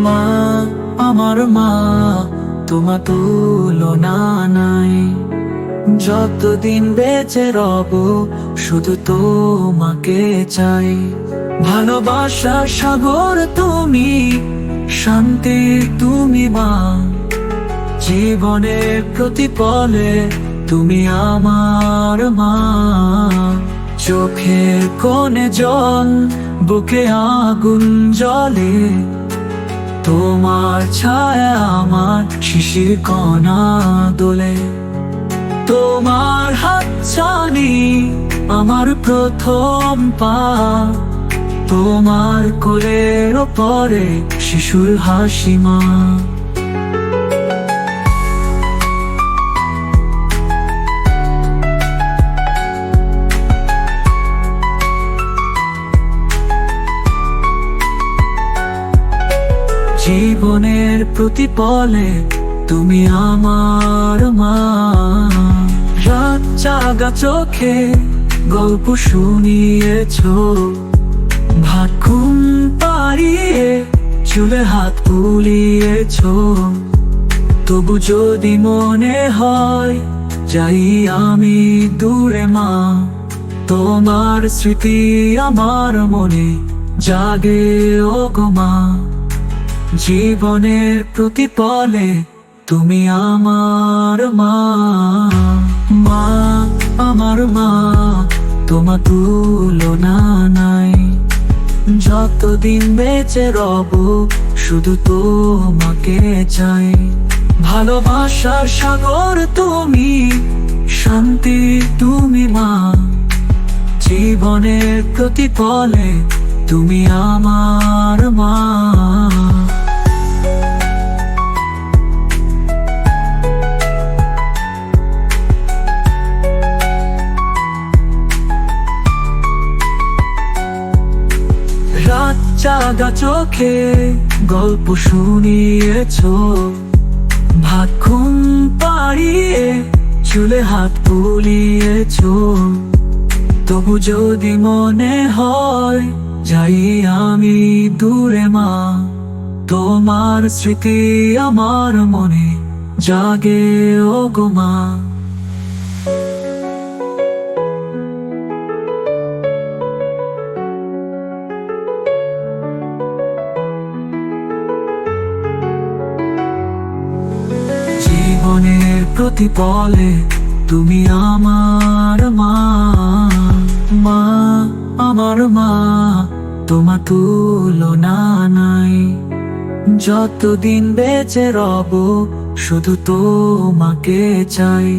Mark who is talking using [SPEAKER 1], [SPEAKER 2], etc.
[SPEAKER 1] মা, আমার মা, তোমার তুলনা নাই। যতদিন বেঁচে রব শুধু তোমাকে চাই। ভালোবাসার সাগর তুমি, শান্তি তুমি মা। জীবনের প্রতিপলে তুমি আমার মা। চোখের কোণে জল, বুকে আগুন জ্বলে, তোমার ছায়া আমার শিশির কণা দোলে। তোমার হাত ছানি আমার প্রথম পা, তোমার কোলের ওপরে শিশুর হাসি মা। জীবনের প্রতিপলে তুমি আমার মা। রাত জাগা চোখে গল্প শুনিয়েছো, ভাত ঘুম পাড়িয়ে চুলে হাত বুলিয়েছো। তবু যদি মনে হয় যাই আমি দূরে মা, তোমার স্মৃতি আমার মনে জাগে ও গো মা। জীবনের প্রতিপলে তুমি আমার মা। মা, আমার মা, তোমার তুলনা নাই। যতদিন বেঁচে রব শুধু তোমাকে চাই। ভালোবাসার সাগর তুমি, শান্তি তুমি মা। জীবনের প্রতিপলে তুমি আমার মা। রাত জাগা চোখে গল্প শুনিয়েছো, ভাত ঘুম পাড়িয়ে চুলে হাত বুলিয়েছো। তবু যদি মনে হয় যাই আমি দূরে মা, তোমার স্মৃতি আমার মনে জাগে ও গো মা। জীবনের প্রতিপলে তুমি আমার মা। মা, আমার মা, তোমার তুলনা নাই। যতদিন বেঁচে রব শুধু তোমাকে চাই।